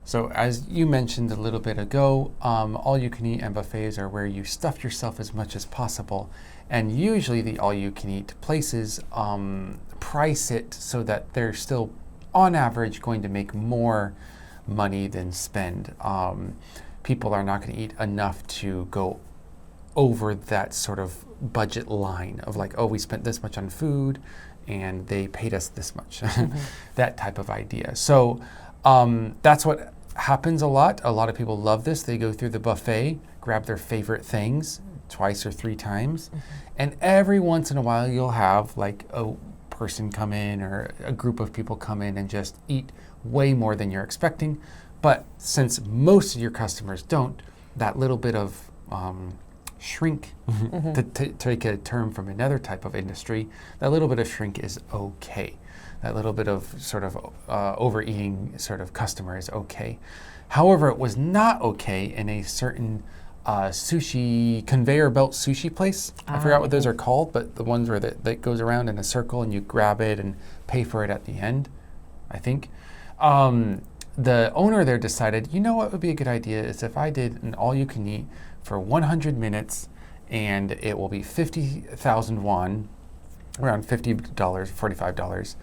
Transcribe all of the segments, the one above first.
So as you mentioned a little bit ago, all-you-can-eat and buffets are where you stuff yourself as much as possible. And usually the all-you-can-eat places price it so that they're still, on average, going to make more money than spend. People are not going to eat enough to go over that sort of budget line of like, oh, we spent this much on food and they paid us this much. That type of idea. So that's what happens a lot. A lot of people love this. They go through the buffet, grab their favorite things twice or three times, and every once in a while you'll have like a person come in or a group of people come in and just eat way more than you're expecting. But since most of your customers don't, that little bit of shrink, to take a term from another type of industry, that little bit of shrink is okay. That little bit of sort of overeating sort of customer is okay. However, it was not okay in a certain sushi, conveyor belt sushi place. I forgot what those are called, but the ones where that goes around in a circle and you grab it and pay for it at the end, I think. The owner there decided, you know what would be a good idea is if I did an all-you-can-eat for 100 minutes and it will be 50,000 won, around $50, $45,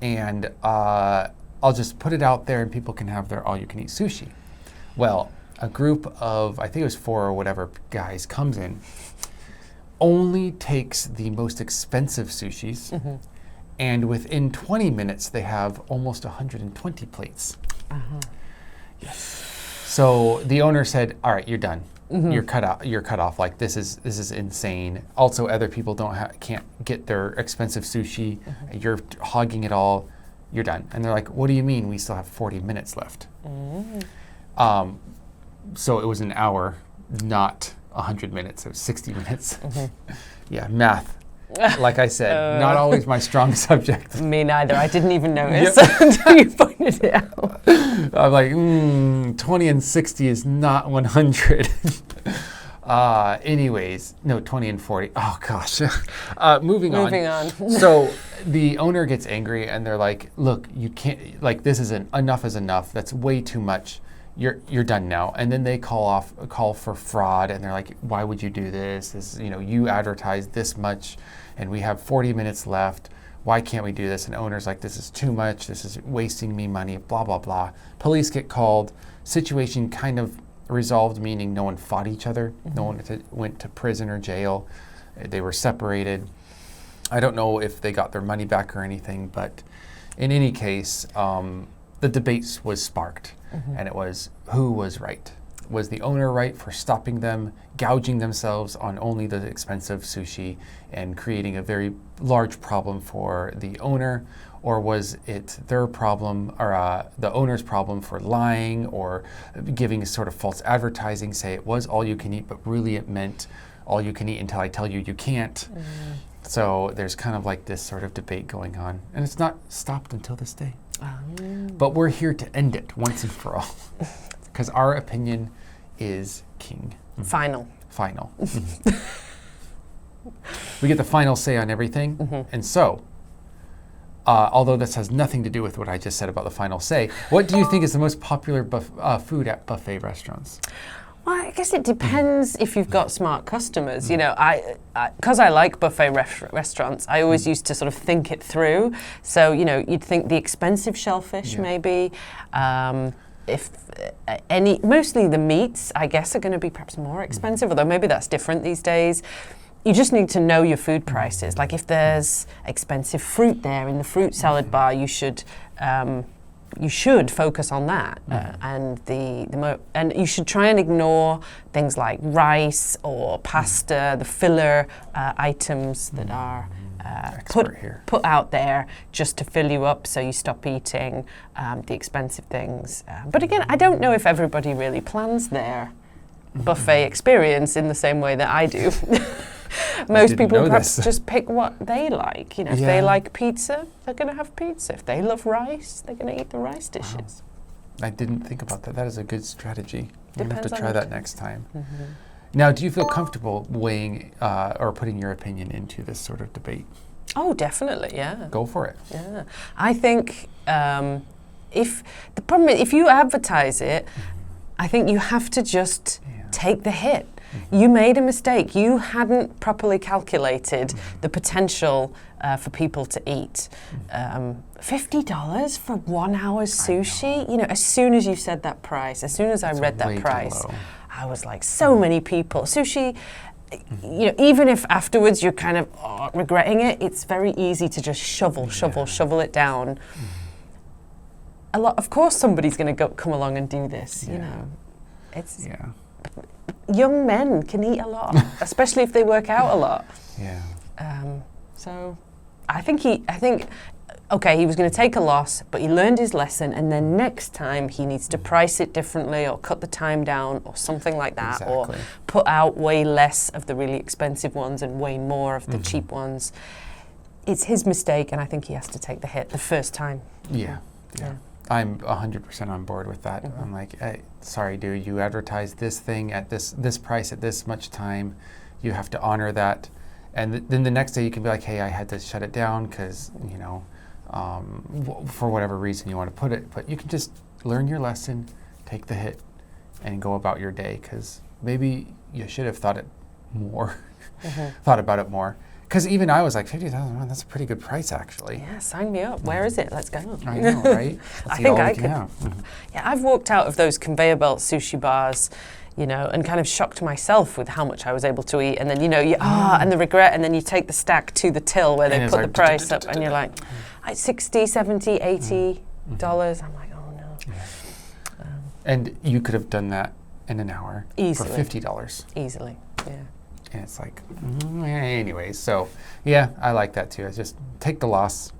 and I'll just put it out there and people can have their all-you-can-eat sushi. Well, a group of, I think it was 4 or whatever guys comes in, only takes the most expensive sushis, and within 20 minutes they have almost 120 plates. Yes. So the owner said, all right, you're done. You're cut off. Like this is insane. Also, other people can't get their expensive sushi. You're hogging it all. You're done. And they're like, what do you mean? We still have 40 minutes left. So it was an hour, not 100 minutes. It was 60 minutes. Yeah, math. Like I said, not always my strong subject. Me neither. I didn't even notice until you pointed it out. I'm like, 20 and 60 is not 100. Anyways, no, 20 and 40. Oh, gosh. Moving on. So the owner gets angry and they're like, look, you can't, like, this isn't, enough is enough. That's way too much. You're done now. And then they call for fraud and they're like, why would you do this? This, you advertised this much and we have 40 minutes left. Why can't we do this? And owner's like, this is too much. This is wasting me money, blah, blah, blah. Police get called. Situation kind of resolved, meaning no one fought each other. No one went to prison or jail. They were separated. I don't know if they got their money back or anything, but in any case, the debate was sparked. And it was, who was right? Was the owner right for stopping them, gouging themselves on only the expensive sushi and creating a very large problem for the owner? Or was it their problem, or the owner's problem for lying or giving a sort of false advertising, say it was all you can eat, but really it meant all you can eat until I tell you you can't. So there's kind of like this sort of debate going on. And it's not stopped until this day. But we're here to end it once and for all, because our opinion is king. Final. We get the final say on everything. And so, although this has nothing to do with what I just said about the final say, what do you think is the most popular food at buffet restaurants? Well, I guess it depends if you've got smart customers. Because I like buffet restaurants, I always used to sort of think it through. So, you'd think the expensive shellfish maybe. Mostly the meats, I guess, are going to be perhaps more expensive, although maybe that's different these days. You just need to know your food prices. Like if there's expensive fruit there in the fruit salad bar, you should focus on that, and you should try and ignore things like rice or pasta, the filler items that are put out there just to fill you up, so you stop eating the expensive things. But again, I don't know if everybody really plans their buffet experience in the same way that I do. Most people perhaps just pick what they like. If they like pizza, they're going to have pizza. If they love rice, they're going to eat the rice dishes. Wow. I didn't think about that. That is a good strategy. I'm going to have to try that next time. Now, do you feel comfortable weighing or putting your opinion into this sort of debate? Oh, definitely, yeah. Go for it. Yeah. I think if the problem is, if you advertise it, I think you have to just take the hit. You made a mistake. You hadn't properly calculated the potential for people to eat. $50 for 1 hour's sushi? You know, as soon as you said that price, as soon as I read that price, I was like, so many people. Sushi, you know, even if afterwards you're kind of regretting it, it's very easy to just shovel it down. Of course somebody's going to come along and do this, you know. It's young men can eat a lot, especially if they work out a lot. So I think he was going to take a loss, but he learned his lesson, and then next time he needs to price it differently or cut the time down or something like that, or put out way less of the really expensive ones and way more of the cheap ones. It's his mistake, and I think he has to take the hit the first time. Yeah. I'm 100% on board with that. I'm like, hey, sorry, dude, you advertised this thing at this price at this much time. You have to honor that. And then the next day you can be like, hey, I had to shut it down because, you know, for whatever reason you want to put it. But you can just learn your lesson, take the hit, and go about your day, because maybe you should have thought about it more. Because even I was like, $50,000, that's a pretty good price, actually. Yeah, sign me up. Where is it? Let's go. I know, right? I think I could. Yeah, I've walked out of those conveyor belt sushi bars, you know, and kind of shocked myself with how much I was able to eat. And then, you know, and the regret, and then you take the stack to the till where they put the price up, and you're like, $60, $70, $80. I'm like, oh no. And you could have done that in an hour for $50. Easily, yeah. And it's like, anyways, so yeah, I like that too. It's just take the loss.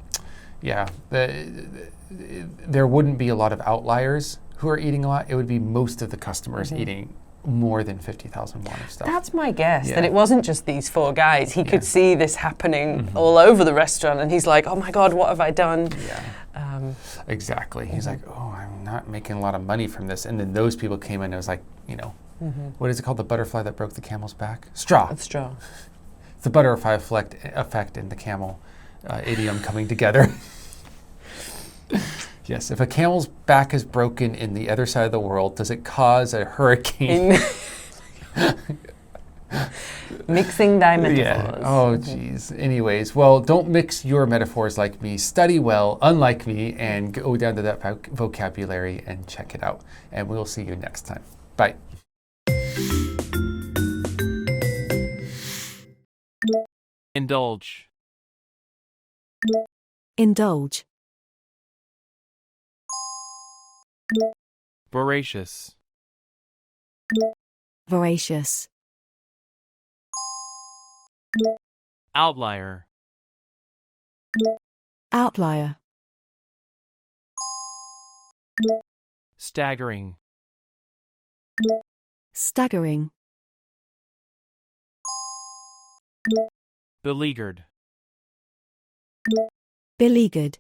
Yeah, there wouldn't be a lot of outliers who are eating a lot. It would be most of the customers eating more than 50,000 won of stuff. That's my guess, that it wasn't just these 4 guys. He could see this happening all over the restaurant, and he's like, oh my God, what have I done? Yeah, exactly. He's like, oh, I'm not making a lot of money from this. And then those people came in and it was like, you know, what is it called? The butterfly that broke the camel's back? Straw. It's straw. It's the butterfly effect and the camel idiom coming together. Yes, if a camel's back is broken in the other side of the world, does it cause a hurricane? Mixing thy metaphors. Yeah. Oh, geez. Anyways, well, don't mix your metaphors like me. Study well, unlike me, and go down to that vocabulary and check it out. And we'll see you next time. Bye. Indulge. Indulge. Voracious. Voracious. Outlier. Outlier. Staggering. Staggering. Beleaguered. Beleaguered.